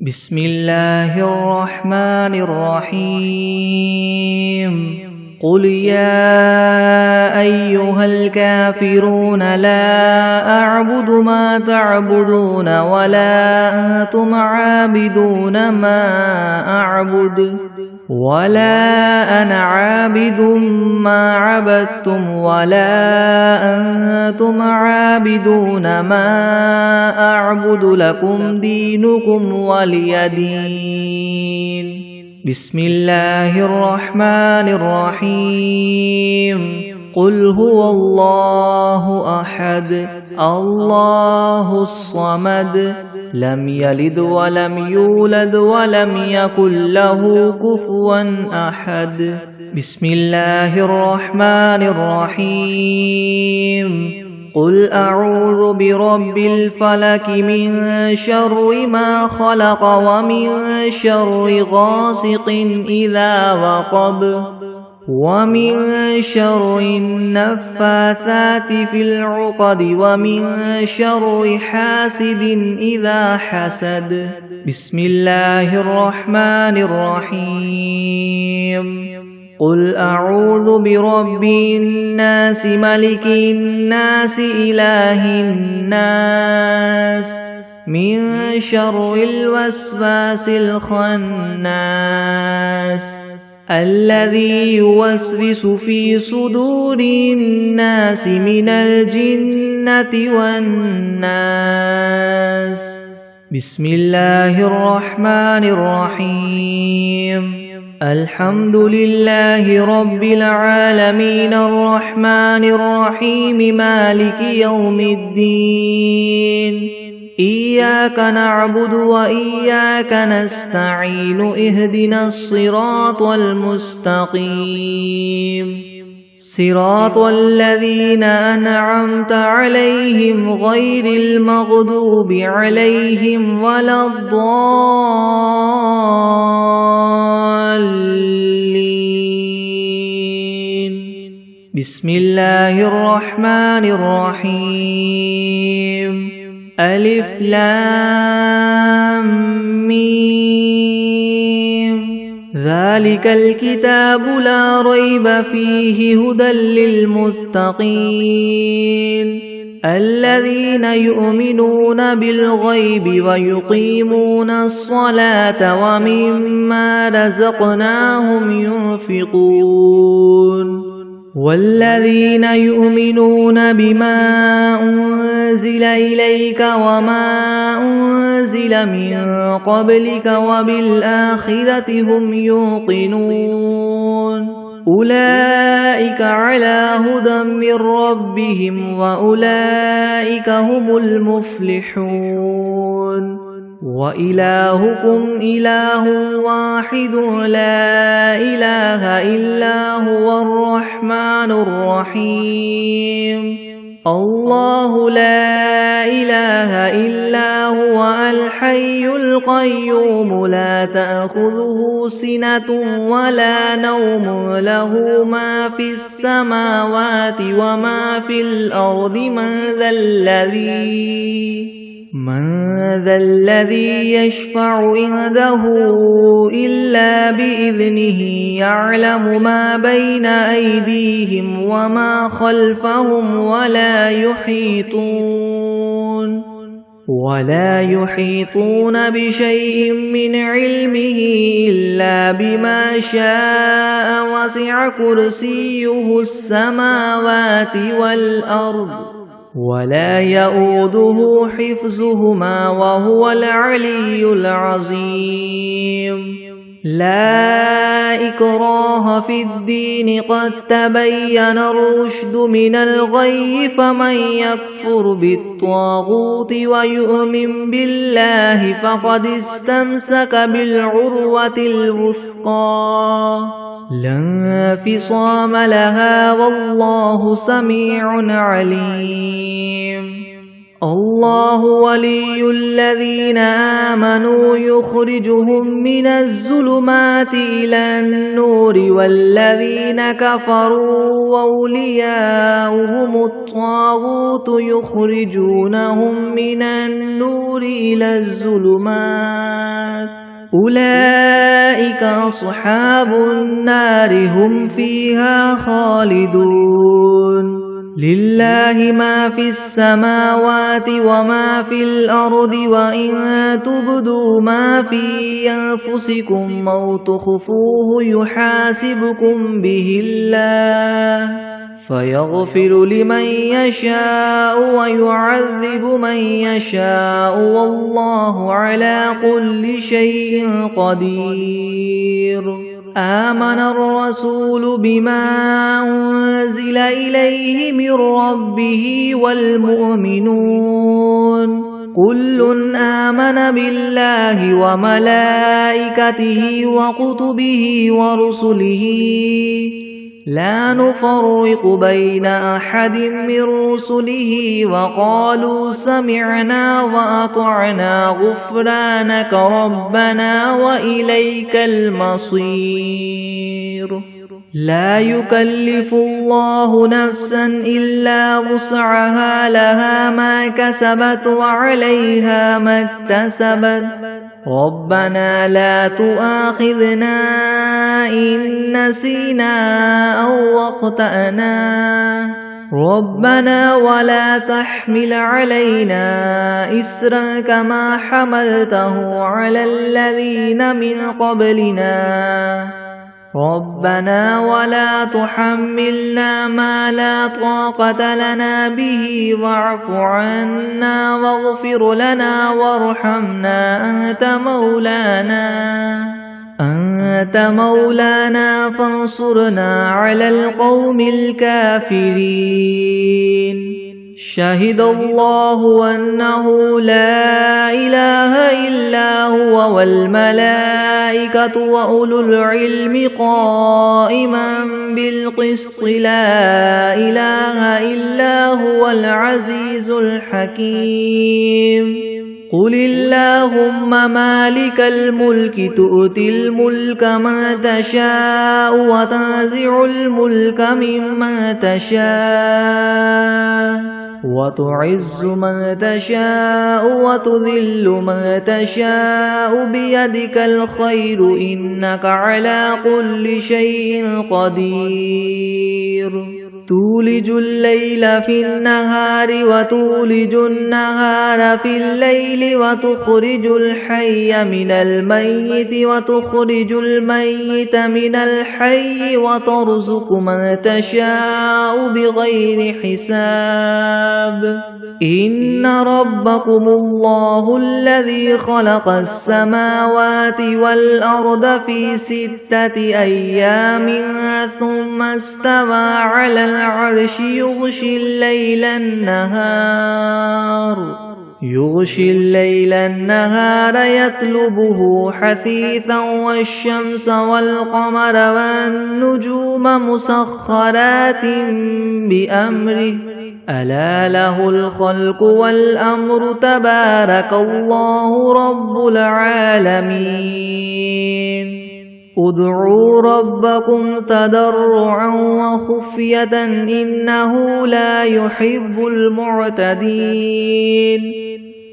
بسم الله الرحمن الرحيم قل يا أيها الكافرون لا أعبد ما تعبدون ولا أنتم عابدون ما أعبد ولا أنا عابد ما عبدتم ولا أنتم عابدون ما أعبد لكم دينكم ولي دين. بسم الله الرحمن الرحيم قل هو الله أحد الله الصمد لم يلد ولم يولد ولم يكن له كفوا أحد. بسم الله الرحمن الرحيم قل أعوذ برب الفلك من شر ما خلق ومن شر غاسق إذا وقب ومن شر النفاثات في العقد ومن شر حاسد إذا حسد. بسم الله الرحمن الرحيم قل أعوذ برب الناس ملك الناس إله الناس من شر الوسواس الخناس الذي يوسوس في صدور الناس من الجنة والناس. بسم الله الرحمن الرحيم الحمد لله رب العالمين الرحمن الرحيم مالك يوم الدين إياك نعبد وإياك نستعين اهدنا الصراط المستقيم صراط الذين أنعمت عليهم غير المغضوب عليهم ولا الضالين. بسم الله الرحمن الرحيم ألف لام ميم ذلك الكتاب لا ريب فيه هدى للمتقين الذين يؤمنون بالغيب ويقيمون الصلاة ومما رزقناهم ينفقون والذين يؤمنون بما أنزل إليك وما أنزل من قبلك وبالآخرة هم يوقنون أولئك على هدى من ربهم وأولئك هم المفلحون. وإلهكم إله واحد لا إله إلا هو الرحمن الرحيم الله لا إله إلا هو الحي القيوم لا تأخذه سنة ولا نوم له ما في السماوات وما في الأرض من ذا الذي يشفع عنده إلا بإذنه يعلم ما بين أيديهم وما خلفهم ولا يحيطون بشيء من علمه إلا بما شاء وسع كرسيه السماوات والأرض ولا يؤوده حفظهما وهو العلي العظيم. لا إكراه في الدين قد تبين الرشد من الغي فمن يكفر بالطاغوت ويؤمن بالله فقد استمسك بالعروة الوثقى لا انفصام لها والله سميع عليم. الله ولي الذين آمنوا يخرجهم من الظلمات إلى النور والذين كفروا أولياؤهم الطاغوت يخرجونهم من النور إلى الظلمات أولئك أصحاب النار هم فيها خالدون لله ما في السماوات وما في الأرض وإن تبدوا ما في أنفسكم أو تخفوه يحاسبكم به الله فيغفر لمن يشاء ويعذب من يشاء والله على كل شيء قدير آمن الرسول بما أنزل إليه من ربه والمؤمنون كل آمن بالله وملائكته وكتبه ورسله لا نفرق بين أحد من رسله وقالوا سمعنا وأطعنا غفرانك ربنا وإليك المصير لا يكلف الله نفسا إلا وسعها لها ما كسبت وعليها ما اكتسبت ربنا لا تؤاخذنا إن نسينا أو أخطأنا ربنا ولا تحمل علينا إسرا كما حملته على الذين من قبلنا ربنا ولا تحملنا ما لا طاقة لنا به واعف عنا واغفر لنا وارحمنا أنت مولانا فانصرنا على القوم الكافرين شهد الله أنه لا إله إلا هو والملائكة وأولو العلم قائما بالقسط لا إله إلا هو العزيز الحكيم قل اللهم مالك الملك تؤتي الملك من تشاء وتنزع الملك ممن تشاء وتعز من تشاء وتذل من تشاء بيدك الخير إنك على كل شيء قدير تولج الليل في النهار وتولج النهار في الليل وتخرج الحي من الميت وتخرج الميت من الحي وترزق من تشاء بغير حساب إن ربكم الله الذي خلق السماوات والأرض في 6 أيام ثم استوى على العرش يغشي الليل النهار يطلبه حثيثا والشمس والقمر والنجوم مسخرات بأمره ألا له الخلق والأمر تبارك الله رب العالمين ادعوا ربكم تضرعا وخفية إنه لا يحب المعتدين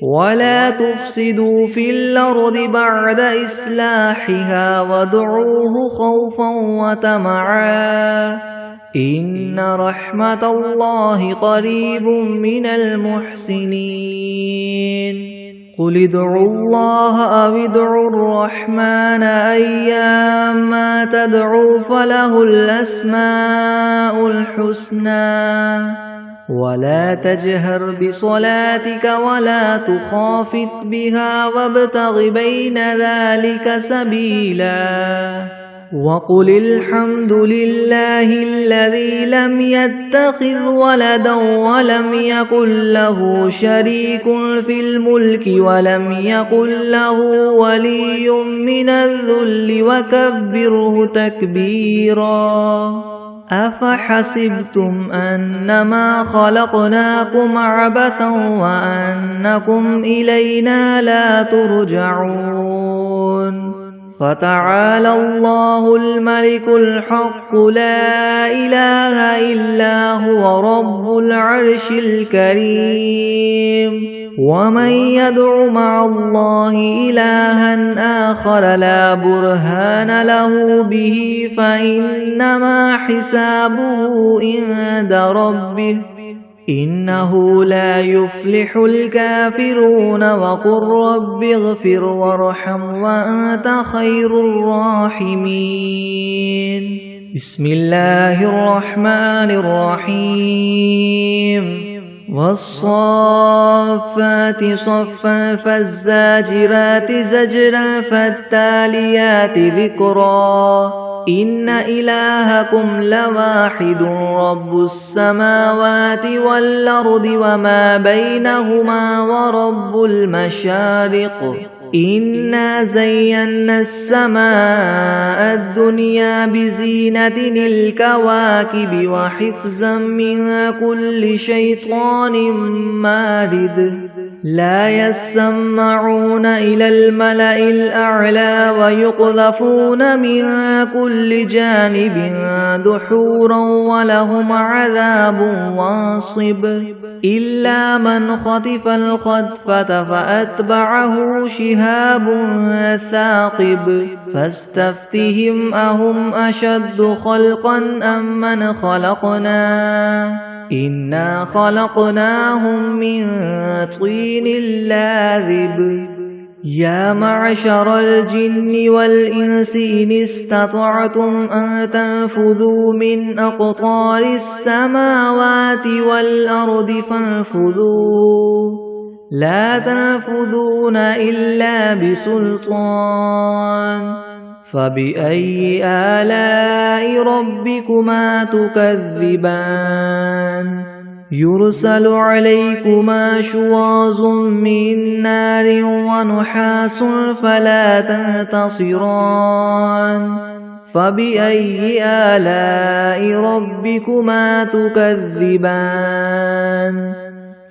ولا تفسدوا في الأرض بعد إصلاحها وادعوه خوفا وطمعا إن رحمة الله قريب من المحسنين قل ادعوا الله أو ادعوا الرحمن أيما تدعوا فله الأسماء الحسنى ولا تجهر بصلاتك ولا تخافت بها وابتغ بين ذلك سبيلا وقل الحمد لله الذي لم يتخذ ولدا ولم يكن له شريك في الملك ولم يكن له ولي من الذل وكبره تكبيرا أفحسبتم أنما خلقناكم عبثا وأنكم إلينا لا ترجعون فتعالى الله الملك الحق لا إله إلا هو رب العرش الكريم ومن يدع مع الله إلها آخر لا برهان له به فإنما حسابه عند ربه إنه لا يفلح الكافرون وقل رب اغفر وارحم وأنت خير الراحمين بسم الله الرحمن الرحيم والصافات صفا فالزاجرات زجرا فالتاليات ذكرا إن إلهكم لواحد رب السماوات والأرض وما بينهما ورب المشارق إنا زينا السماء الدنيا بزينة الكواكب وحفظا من كل شيطان مارد لا يسمعون إلى الملأ الأعلى ويقذفون من كل جانب دحورا ولهم عذاب واصب إلا من خطف الخطفة فأتبعه شهاب ثاقب فاستفتهم أهم أشد خلقا أم من خلقنا إنا خلقناهم من طين لاذب يا معشر الجن والإنس إن استطعتم أن تنفذوا من أقطار السماوات والأرض فانفذوا لا تنفذون إلا بسلطان فبأي آلاء ربكما تكذبان يرسل عليكما شواظ من نار ونحاس فلا تنتصران فبأي آلاء ربكما تكذبان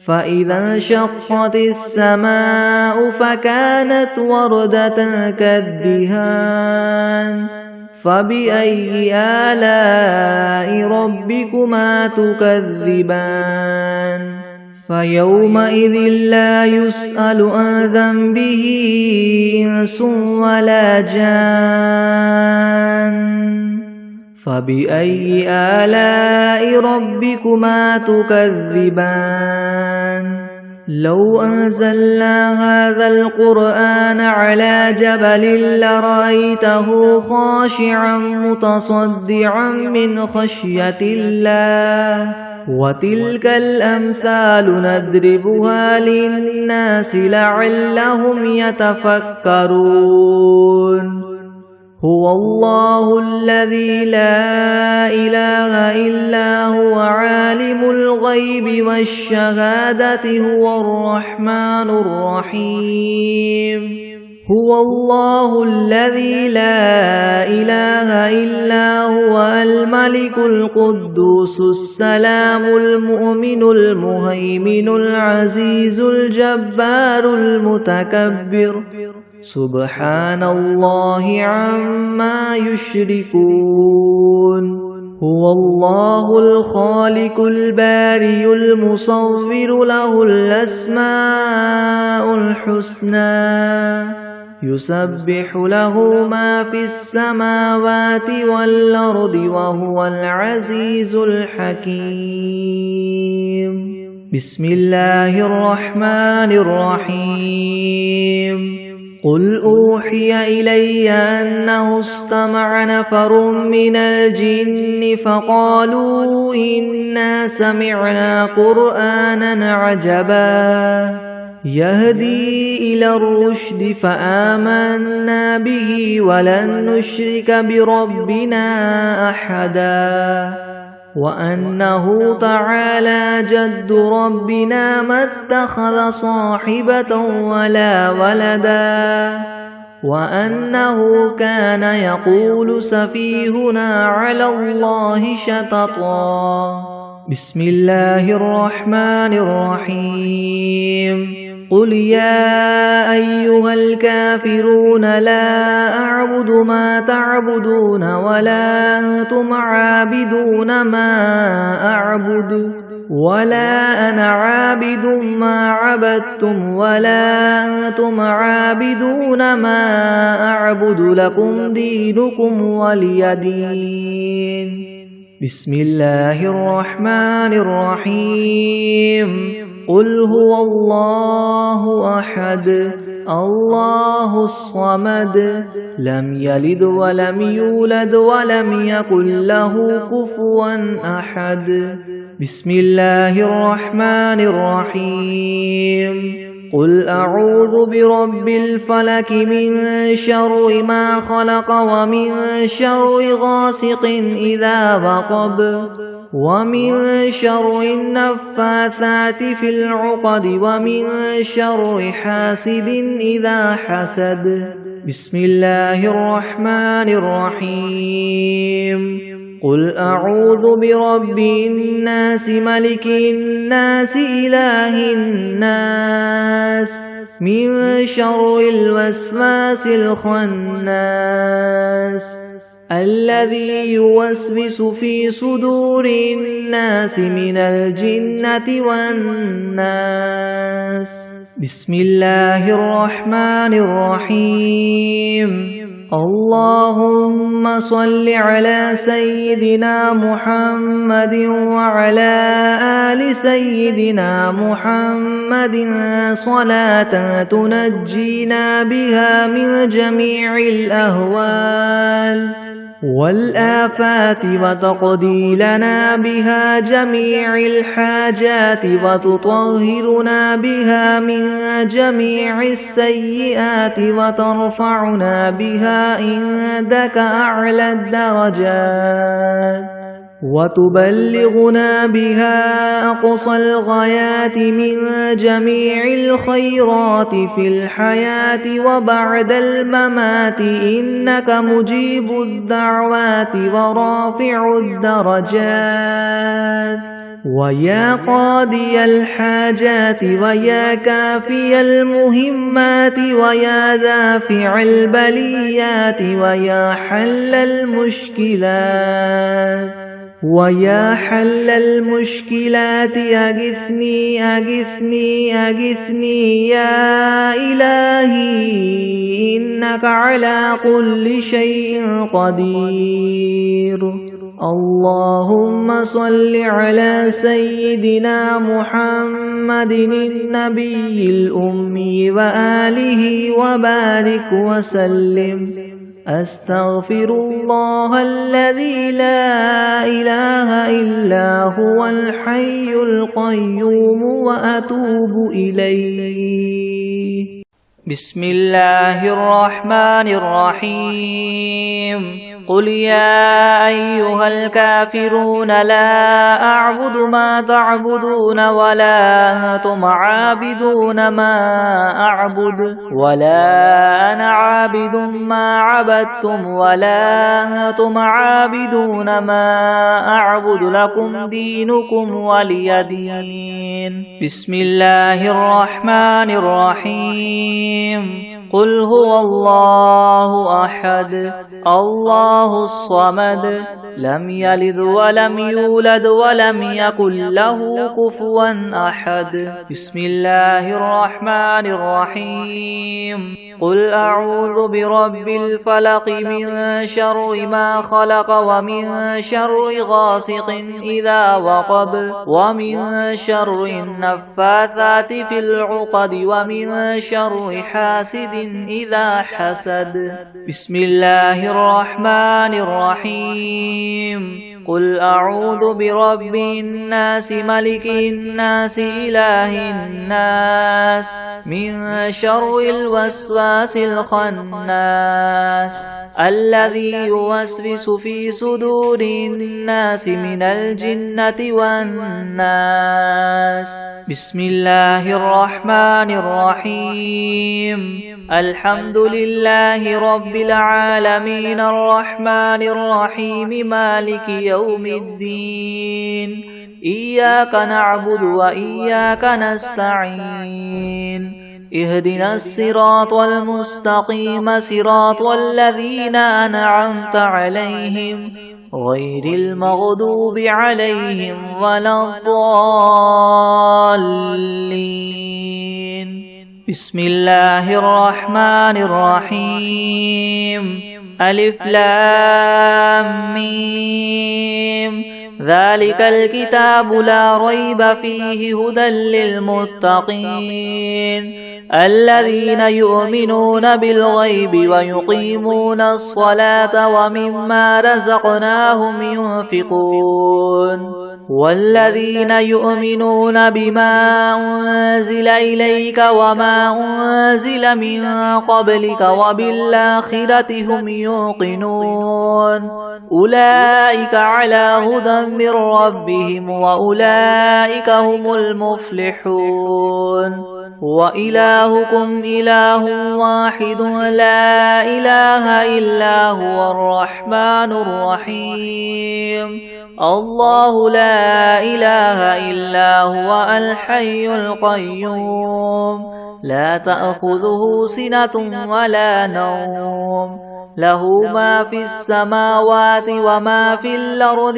فإذا انشقت السماء فكانت وردة كالدهان فبأي آلاء ربكما تكذبان فيومئذ لا يسأل عن ذنبه إنس ولا جان فبأي آلاء ربكما تكذبان لو أنزلنا هذا القرآن على جبل لرأيته خاشعا متصدعا من خشية الله وتلك الأمثال نضربها للناس لعلهم يتفكرون هو الله الذي لا إله إلا هو عالم الغيب والشهادة هو الرحمن الرحيم هو الله الذي لا إله إلا هو الملك القدوس السلام المؤمن المهيمن العزيز الجبار المتكبر سبحان الله عما يشركون هو الله الخالق الباري المصور له الأسماء الحسنى يسبح له ما في السماوات والأرض وهو العزيز الحكيم بسم الله الرحمن الرحيم قل أوحي إلي أنه استمع نفر من الجن فقالوا إنا سمعنا قرآنا عجبا يهدي إلى الرشد فآمنا به ولن نشرك بربنا أحدا وأنه تعالى جد ربنا ما اتخذ صاحبة ولا ولدا وأنه كان يقول سفيهنا على الله شططا. بسم الله الرحمن الرحيم. قل يا أيها الكافرون لا أعبد ما تعبدون ولا أنتم عابدون ما أعبد ولا أنا عابد ما عبدتم ولا أنتم عابدون ما أعبد لكم دينكم ولي دين. بسم الله الرحمن الرحيم. قل هو الله أحد الله الصمد لم يلد ولم يولد ولم يكن له كفوا أحد. بسم الله الرحمن الرحيم. قل أعوذ برب الفلك من شر ما خلق ومن شر غاسق إذا وقب ومن شر النفاثات في العقد ومن شر حاسد إذا حسد. بسم الله الرحمن الرحيم. قل أعوذ برب الناس ملك الناس إله الناس من شر الوسواس الخناس الذي يوسوس في صدور الناس من الجنة والناس. بسم الله الرحمن الرحيم. اللهم صل على سيدنا محمد وعلى آل سيدنا محمد صلاة تنجينا بها من جميع الأهوال والآفات وتقضي لنا بها جميع الحاجات وتطهرنا بها من جميع السيئات وترفعنا بها عندك أعلى الدرجات وتبلغنا بها أقصى الغايات من جميع الخيرات في الحياة وبعد الممات إنك مجيب الدعوات ورافع الدرجات ويا قاضي الحاجات ويا كافي المهمات ويا دافع البليات ويا حل المشكلات ويا حل المشكلات أغثني أغثني أغثني يا إلهي إنك على كل شيء قدير. اللهم صل على سيدنا محمد النبي الأمي وآله وبارك وسلم. أستغفر الله الذي لا إله إلا هو الحي القيوم وأتوب إليه. بسم الله الرحمن الرحيم. قل يا أيها الكافرون لا أعبد ما تعبدون ولا أنتم عابدون ما أعبد ولا أنا عابد ما عبدتم ولا أنتم عابدون ما أعبد لكم دينكم ولي دين. بسم الله الرحمن الرحيم. قل هو الله أحد الله الصمد لم يلد ولم يولد ولم يكن له كفوا أحد. بسم الله الرحمن الرحيم. قل أعوذ برب الفلق من شر ما خلق ومن شر غاسق إذا وقب ومن شر النفاثات في العقد ومن شر حاسد إذا حسد. بسم الله الرحمن الرحيم. قل أعوذ برب الناس ملك الناس إله الناس من شر الوسواس الخناس الذي يوسوس في صدور الناس من الجنة والناس. بسم الله الرحمن الرحيم. الحمد لله رب العالمين الرحمن الرحيم مالك يوم الدين. إياك نعبد وإياك نستعين. اهدنا الصراط المستقيم صراط الذين أنعمت عليهم غير المغضوب عليهم ولا الضالين. بسم الله الرحمن الرحيم. ألف لام ميم. ذلك الكتاب لا ريب فيه هدى للمتقين الذين يؤمنون بالغيب ويقيمون الصلاة ومما رزقناهم ينفقون والذين يؤمنون بما أنزل إليك وما أنزل من قبلك وبالآخرة هم يوقنون أولئك على هدى من ربهم وأولئك هم المفلحون. وإلهكم إله واحد لا إله إلا هو الرحمن الرحيم. الله لا إله إلا هو الحي القيوم لا تأخذه سنة ولا نوم له ما في السماوات وما في الأرض.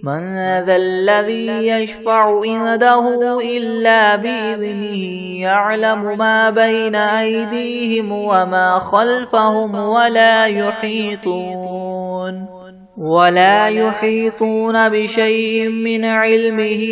من ذا الذي يشفع عنده إلا بإذنه يعلم ما بين أيديهم وما خلفهم ولا يحيطون بشيء من علمه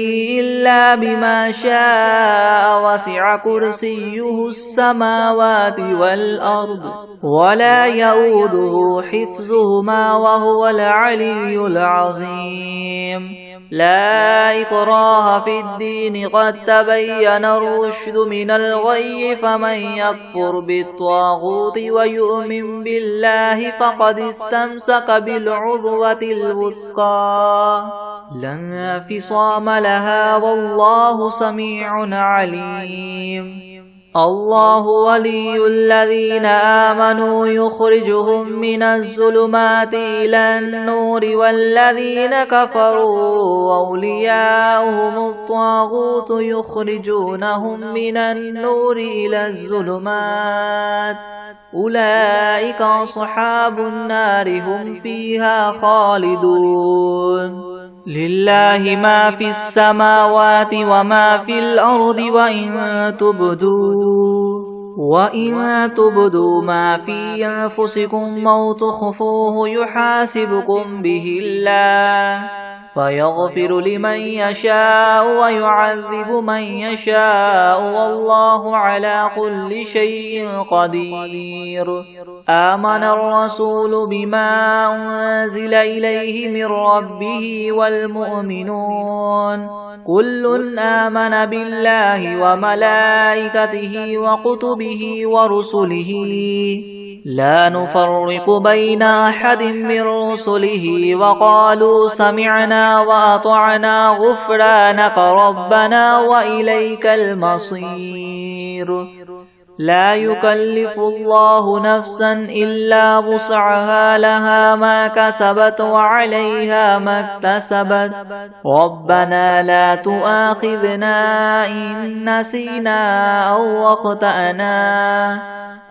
إلا بما شاء وسع كرسيه السماوات والأرض ولا يؤوده حفظهما وهو العلي العظيم. لا إكراه في الدين قد تبين الرشد من الغي فمن يكفر بالطاغوت ويؤمن بالله فقد استمسك بالعروة الوثقى لا انفصام لها والله سميع عليم. الله ولي الذين آمنوا يخرجهم من الظلمات إلى النور والذين كفروا أولياؤهم الطاغوت يخرجونهم من النور إلى الظلمات أولئك أصحاب النار هم فيها خالدون. لله ما في السماوات وما في الأرض وإن تبدوا ما في أنفسكم أو تخفوه يحاسبكم به الله فيغفر لمن يشاء ويعذب من يشاء والله على كل شيء قدير. آمن الرسول بما أنزل إليه من ربه والمؤمنون كل آمن بالله وملائكته وكتبه ورسله لا نفرق بين أحد من رسله وقالوا سمعنا وأطعنا غفرانك ربنا وإليك المصير. لا يكلف الله نفسا إلا وسعها لها ما كسبت وعليها ما اكتسبت ربنا لا تؤاخذنا إن نسينا أو أخطأنا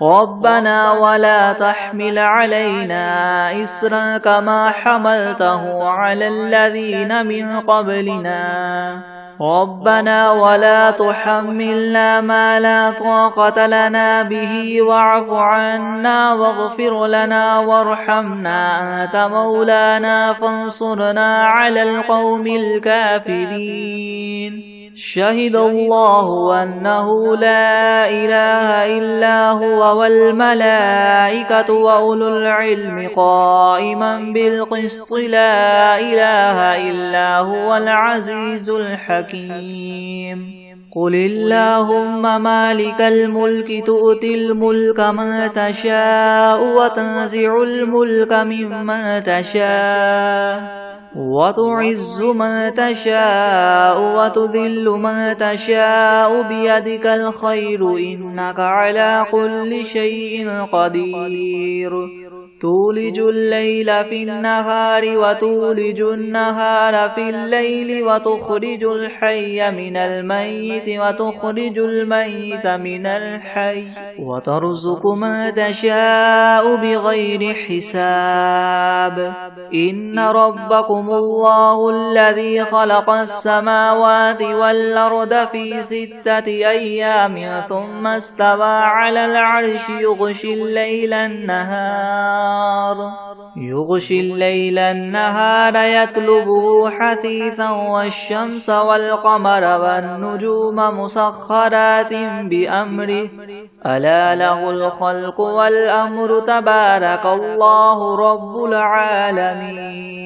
ربنا ولا تحمل علينا إصرا كما حملته على الذين من قبلنا ربنا ولا تحملنا ما لا طاقة لنا به واعف عنا واغفر لنا وارحمنا أنت مولانا فانصرنا على القوم الكافرين. شهد الله أنه لا إله إلا هو والملائكة وأولو العلم قائما بالقسط لا إله إلا هو العزيز الحكيم. قل اللهم مالك الملك تؤتي الملك من تشاء وتنزع الملك ممن تشاء وتعز من تشاء وتذل من تشاء بيدك الخير إنك على كل شيء قدير تولج الليل في النهار وتولج النهار في الليل وتخرج الحي من الميت وتخرج الميت من الحي وترزق من تشاء بغير حساب إن ربكم الله الذي خلق السماوات والأرض في 6 أيام ثم استوى على العرش يغشي الليل النهار يطلبه حثيثا والشمس والقمر والنجوم مسخرات بأمره ألا له الخلق والأمر تبارك الله رب العالمين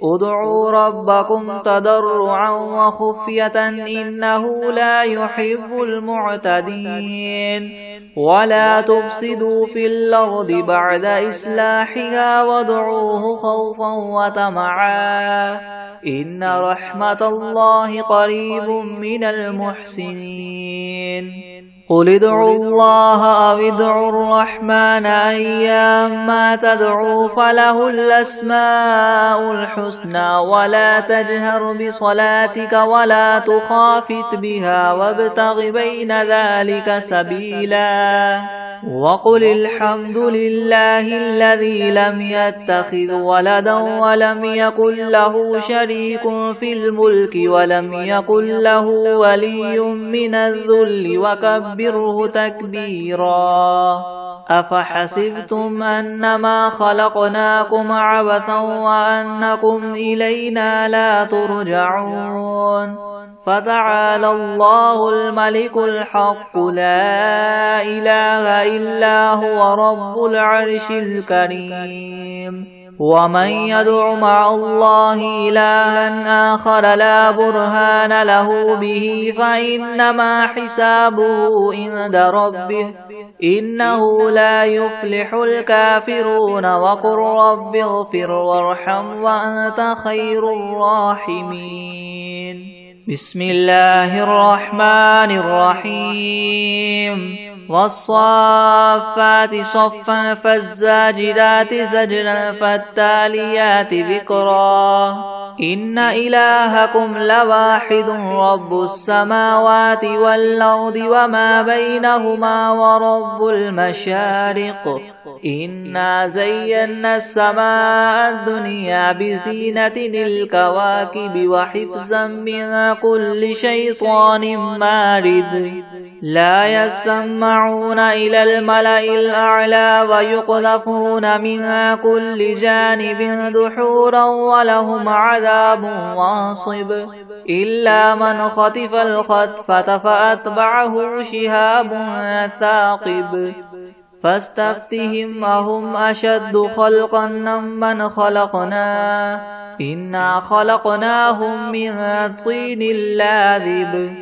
ادعوا ربكم تضرعا وخفية إنه لا يحب المعتدين ولا تفسدوا في الأرض بعد إصلاحها وادعوه خوفا وطمعا إن رحمة الله قريب من المحسنين قل ادعوا الله أو ادعوا الرحمن أيما تدعوا فله الأسماء الحسنى ولا تجهر بصلاتك ولا تخافت بها وابتغ بين ذلك سبيلا وقل الحمد لله الذي لم يتخذ ولدا ولم يكن له شريك في الملك ولم يكن له ولي من الذل وكبره تكبيرا أفحسبتم أنما خلقناكم عبثا وأنكم إلينا لا ترجعون فتعالى الله الملك الحق لا إله إلا هو رب العرش الكريم ومن يدع مع الله إلها آخر لا برهان له به فإنما حسابه عند ربه إنه لا يفلح الكافرون وقل رب اغفر وارحم وأنت خير الراحمين بسم الله الرحمن الرحيم والصافات صفا فالزاجرات زجرا فالتاليات ذكرا إن إلهكم لواحد رب السماوات والأرض وما بينهما ورب المشارق إنا زينا السماء الدنيا بزينة الكواكب وحفظا من كل شيطان مارد لا يسمعون إلى الملأ الأعلى ويقذفون من كل جانب دحورا ولهم عذاب واصب إلا من خطف الخطفة فأتبعه شهاب ثاقب فاستفتهم أهم أشد خلقا ممن خلقنا إنا خلقناهم من طين لاذب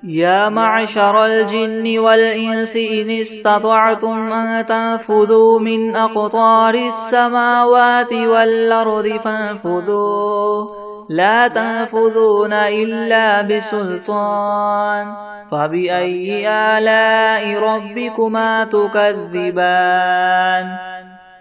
يا معشر الجن والإنس إن استطعتم أن تنفذوا من أقطار السماوات والأرض فانفذوا لا تنفذون إلا بسلطان فبأي آلاء ربكما تكذبان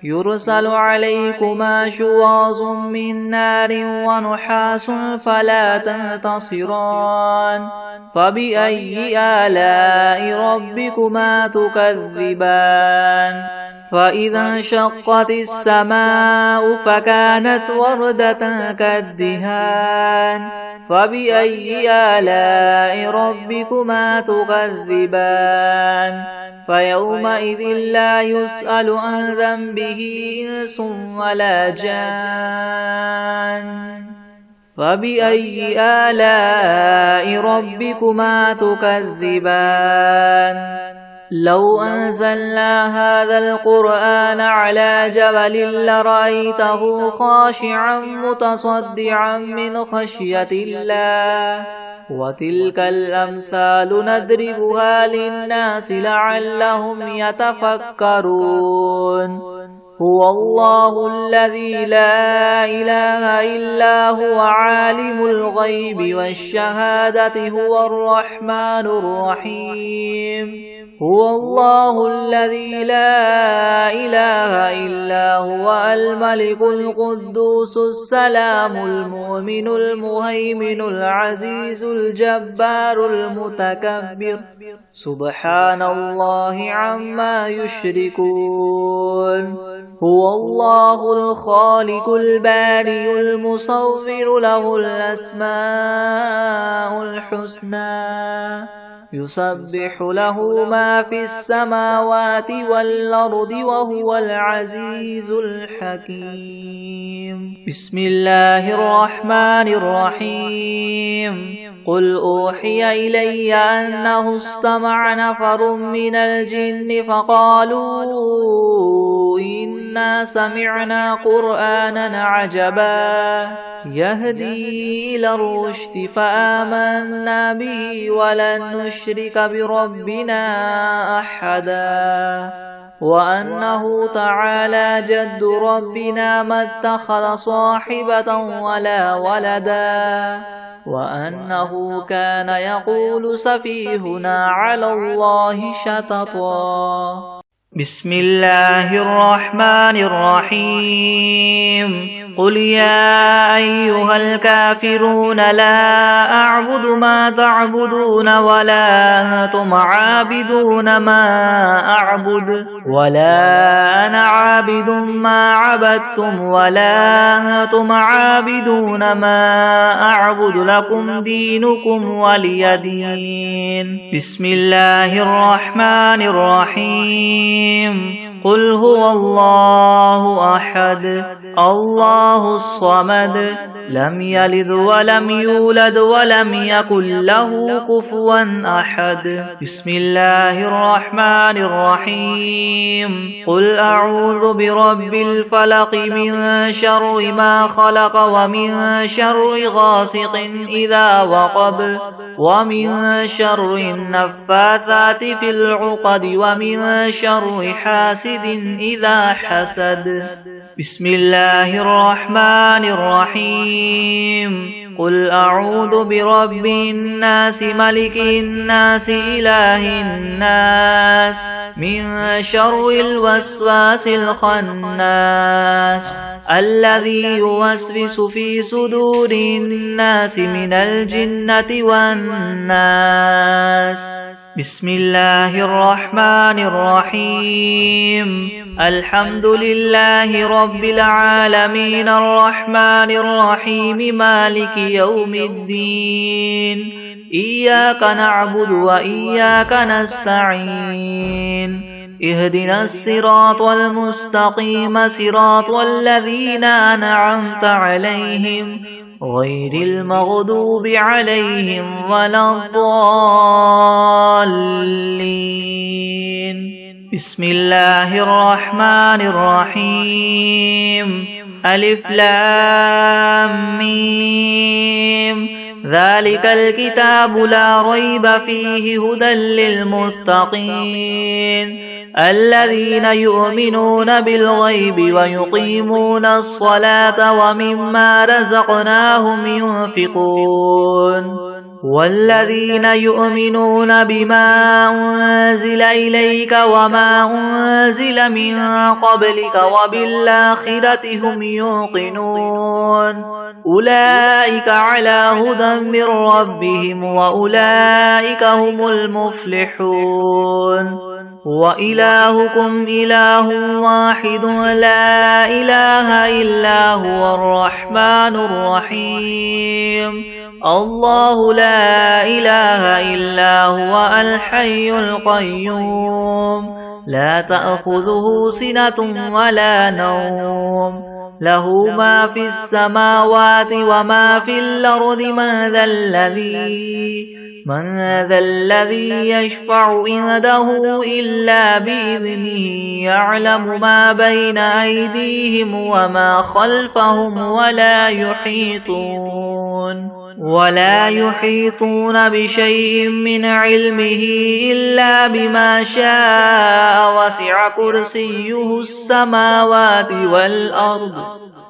يرسل عليكما شواظ من نار ونحاس فلا تنتصران فبأي آلاء ربكما تكذبان فإذا انشقت السماء فكانت وردة كالدهان فبأي آلاء ربكما تكذبان فيومئذ لا يسأل عن ذنبه إنس ولا جان فبأي آلاء ربكما تكذبان لو أنزلنا هذا القرآن على جبل لرأيته خاشعا متصدعا من خشية الله وتلك الأمثال نضربها للناس لعلهم يتفكرون هو الله الذي لا إله إلا هو عالم الغيب والشهادة هو الرحمن الرحيم هو الله الذي لا إله إلا هو الملك القدوس السلام المؤمن المهيمن العزيز الجبار المتكبر سبحان الله عما يشركون هو الله الخالق البارئ المصور له الأسماء الحسنى يسبح له ما في السماوات والأرض وهو العزيز الحكيم بسم الله الرحمن الرحيم قل أوحي إلي أنه استمع نفر من الجن فقالوا إنا سمعنا قرآنا عجبا يهدي إلى الرشد فآمنا به ولن نشرك بربنا أحدا وأنه تعالى جد ربنا ما اتخذ صاحبة ولا ولدا وأنه كان يقول سفيهنا على الله شططا بسم الله الرحمن الرحيم قل يا أيها الكافرون لا أعبد ما تعبدون ولا أنتم عابدون ما أعبد ولا أنا عابد ما عبدتم ولا أنتم عابدون ما أعبد لكم دينكم ولي دين بسم الله الرحمن الرحيم قل هو الله أحد الله الصمد لم يلد ولم يولد ولم يكن له كفوا أحد بسم الله الرحمن الرحيم قل أعوذ برب الفلق من شر ما خلق ومن شر غاسق إذا وقب ومن شر النفاثات في العقد ومن شر حاسد إذا حسد بسم الله الرحمن الرحيم قل أعوذ برب الناس ملك الناس إله الناس من شر الوسواس الخناس الذي يوسوس في صدور الناس من الجنة والناس بسم الله الرحمن الرحيم الحمد لله رب العالمين الرحمن الرحيم مالك يوم الدين إياك نعبد وإياك نستعين اهدنا الصراط المستقيم صراط الذين أنعمت عليهم غير المغضوب عليهم ولا الضالين بسم الله الرحمن الرحيم ألف لام ميم ذلك الكتاب لا ريب فيه هدى للمتقين الذين يؤمنون بالغيب ويقيمون الصلاة ومما رزقناهم ينفقون والذين يؤمنون بما أنزل إليك وما أنزل من قبلك وبالآخرة هم يوقنون أولئك على هدى من ربهم وأولئك هم المفلحون وإلهكم إله واحد لا إله إلا هو الرحمن الرحيم الله لا إله إلا هو الحي القيوم لا تأخذه سنة ولا نوم له ما في السماوات وما في الأرض من ذا الذي يشفع عنده إلا بإذنه يعلم ما بين أيديهم وما خلفهم ولا يحيطون بشيء من علمه إلا بما شاء وسع كرسيه السماوات والأرض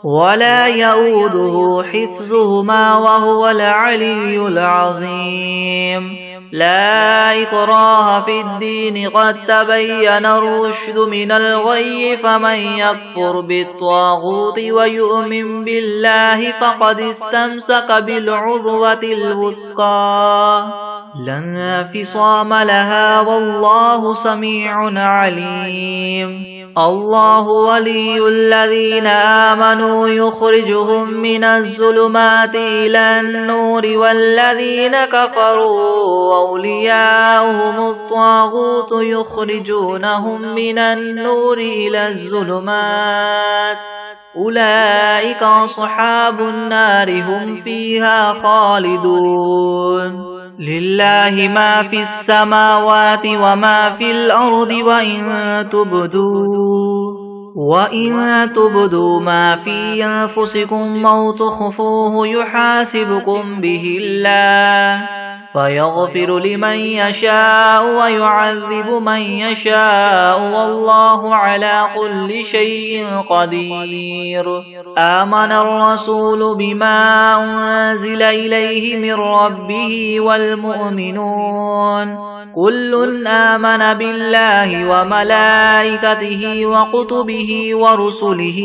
ولا يؤوده حفظهما وهو العلي العظيم لا إكراه في الدين قد تبين الرشد من الغي فمن يكفر بالطاغوت ويؤمن بالله فقد استمسك بالعروة الوثقى لا انفصام لها والله سميع عليم الله ولي الذين آمنوا يخرجهم من الظلمات إلى النور والذين كفروا أولياؤهم الطاغوت يخرجونهم من النور إلى الظلمات أولئك أصحاب النار هم فيها خالدون لله ما في السماوات وما في الأرض وإن تبدوا ما في أنفسكم أو تخفوه يحاسبكم به الله فيغفر لمن يشاء ويعذب من يشاء والله على كل شيء قدير آمن الرسول بما أنزل إليه من ربه والمؤمنون كل آمن بالله وملائكته وكتبه ورسله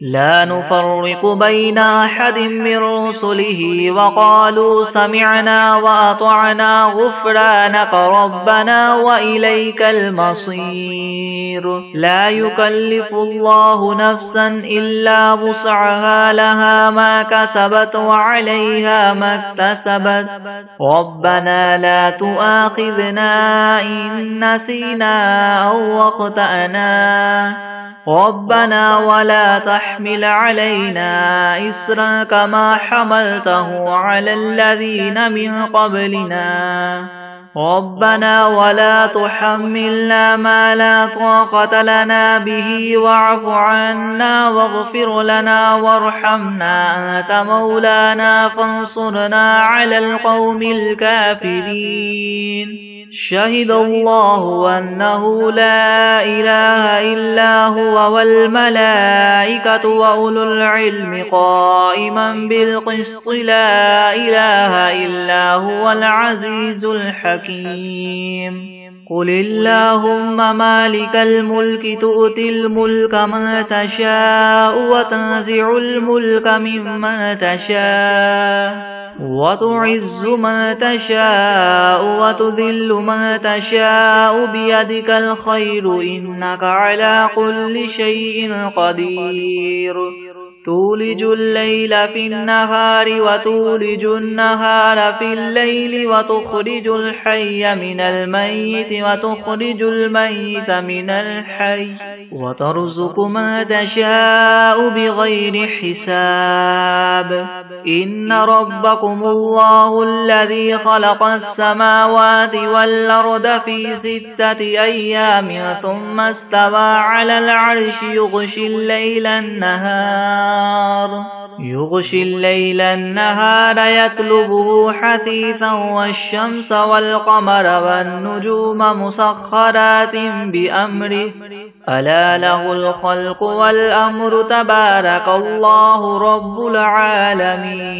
لا نفرق بين أحد من رسله وقالوا سمعنا وأطعنا غفرانك ربنا وإليك المصير لا يكلف الله نفسا إلا وسعها لها ما كسبت وعليها ما اكتسبت ربنا لا تؤاخذنا إن نسينا أو أخطأنا ربنا ولا تحمل علينا إصرا كما حملته على الذين من قبلنا ربنا ولا تحملنا ما لا طاقة لنا به واعف عنا واغفر لنا وارحمنا أنت مولانا فانصرنا على القوم الكافرين شهد الله أنه لا إله إلا هو والملائكة وأولو العلم قائما بالقسط لا إله إلا هو العزيز الحكيم قل اللهم مالك الملك تؤتي الملك من تشاء وتنزع الملك ممن تشاء وتعز من تشاء وتذل من تشاء بيدك الخير إنك على كل شيء قدير تولج الليل في النهار وتولج النهار في الليل وتخرج الحي من الميت وتخرج الميت من الحي وترزق من تشاء بغير حساب إن ربكم الله الذي خلق السماوات والأرض في 6 أيام ثم استوى على العرش يغشي الليل النهار يطلبه حثيثا والشمس والقمر والنجوم مسخرات بأمره ألا له الخلق والأمر تبارك الله رب العالمين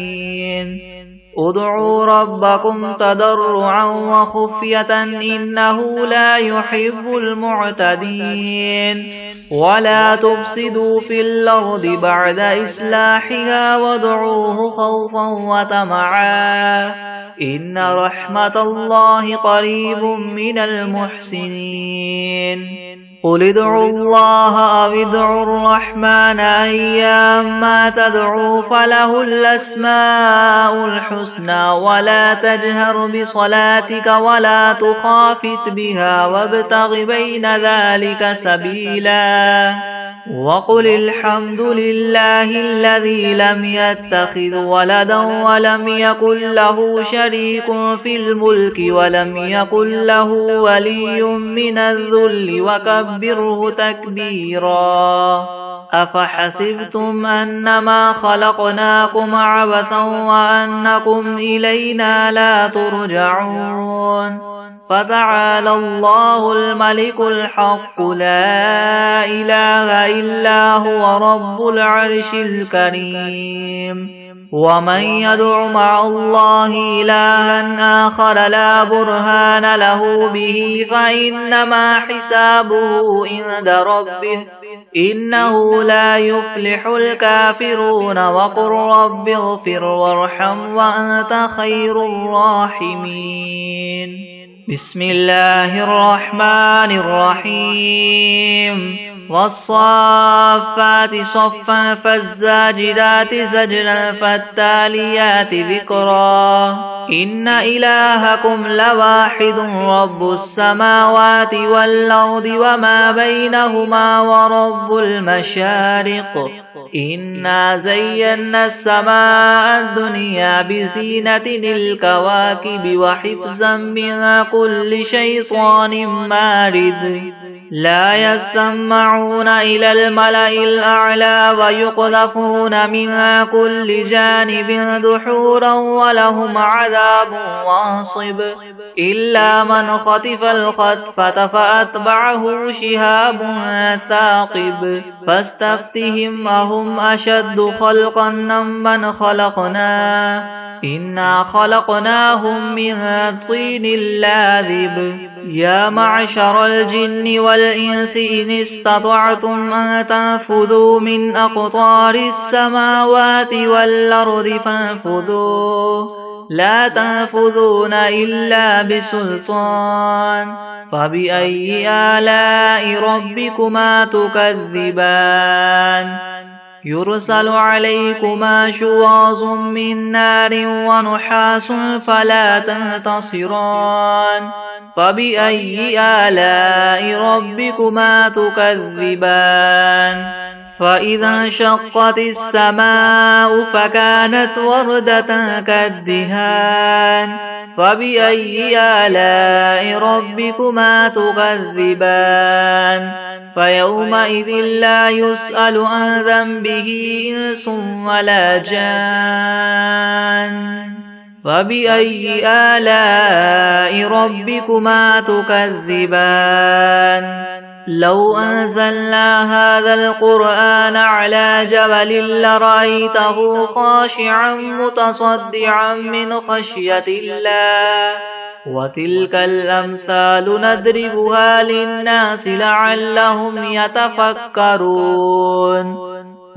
ادعوا ربكم تضرعا وخفية إنه لا يحب المعتدين ولا تفسدوا في الأرض بعد إصلاحها وادعوه خوفا وطمعا إن رحمة الله قريب من المحسنين قل ادعوا الله أو ادعوا الرحمن أيما تدعوا فله الأسماء الحسنى ولا تجهر بصلاتك ولا تخافت بها وابتغ بين ذلك سبيلا وقل الحمد لله الذي لم يتخذ ولدا ولم يكن له شريك في الملك ولم يكن له ولي من الذل وكبره تكبيرا أفحسبتم أنما خلقناكم عبثا وأنكم إلينا لا ترجعون فتعالى الله الملك الحق لا إله إلا هو رب العرش الكريم ومن يدع مع الله إلها آخر لا برهان له به فإنما حسابه عند ربه إنه لا يفلح الكافرون وقل رب اغفر وارحم وأنت خير الراحمين بسم الله الرحمن الرحيم والصافات صفا فالزاجرات زجرا فالتاليات ذكرا إن إلهكم لواحد رب السماوات والأرض وما بينهما ورب المشارق إنا زينا السماء الدنيا بزينة الكواكب وحفظا من كل شيطان مارد لا يسمعون إلى الملأ الأعلى ويقذفون من كل جانب دحورا ولهم عذاب واصب إلا من خطف الخطفة فأتبعه شهاب ثاقب فاستفتهم أهم أشد خلقا ممن خلقنا إنا خلقناهم من طين لاذب يا معشر الجن والإنس إن استطعتم أن تنفذوا من أقطار السماوات والأرض فانفذوا لا تنفذون إلا بسلطان فبأي آلاء ربكما تكذبان يرسل عليكما شواظ من نار ونحاس فلا تنتصران فبأي آلاء ربكما تكذبان فإذا انشقت السماء فكانت وردة كالدهان فبأي آلاء ربكما تكذبان فيومئذ لا يسأل عن ذنبه إنس ولا جان فبأي آلاء ربكما تكذبان لو أنزلنا هذا القرآن على جبل لرأيته خاشعا متصدعا من خشية الله وتلك الأمثال نضربها للناس لعلهم يتفكرون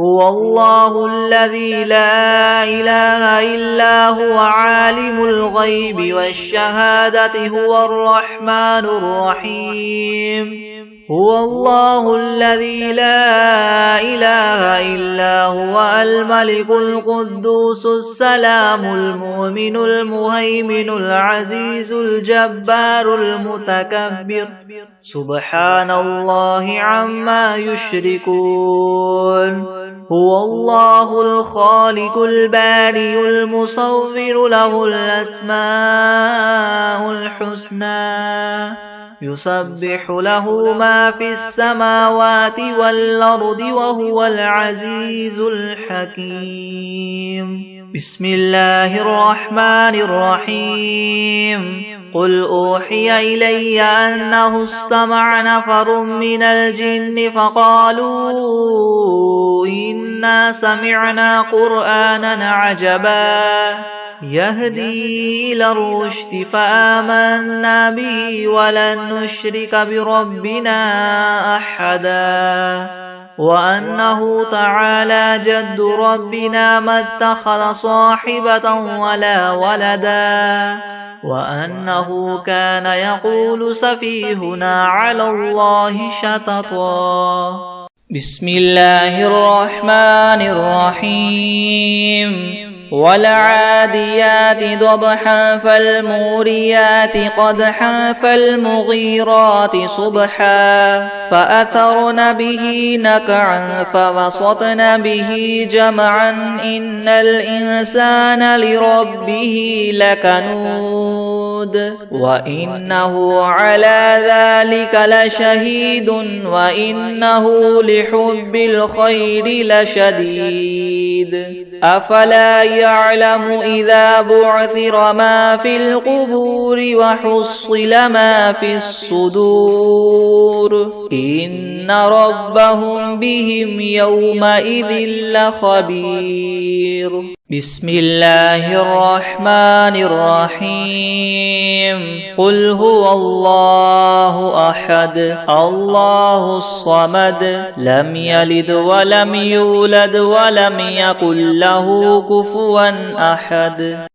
هو الله الذي لا إله إلا هو عالم الغيب والشهادة هو الرحمن الرحيم هو الله الذي لا إله إلا هو الملك القدوس السلام المؤمن المهيمن العزيز الجبار المتكبر سبحان الله عما يشركون هو الله الخالق البارئ المصور له الأسماء الحسنى يسبح له ما في السماوات والأرض وهو العزيز الحكيم بسم الله الرحمن الرحيم قل أوحي إلي أنه استمع نفر من الجن فقالوا إنا سمعنا قرآنا عجبا يهدي إلى الرشد فآمنا به ولن نشرك بربنا أحدا وأنه تعالى جد ربنا ما اتخذ صاحبة ولا ولدا وأنه كان يقول سفيهنا على الله شططا بسم الله الرحمن الرحيم والعاديات ضبحا فالموريات قدحا فالمغيرات صبحا فأثرن به نقعا فوسطن به جمعا إن الإنسان لربه لكنود وإنه على ذلك لشهيد وإنه لحب الخير لشديد أفلا يعلم إذا بعثر ما في القبور وحصل ما في الصدور إن ربهم بهم يومئذ لخبير. بسم الله الرحمن الرحيم. قل هو الله أحد الله الصمد لم يلد ولم يولد ولم يكن له كفوا أحد.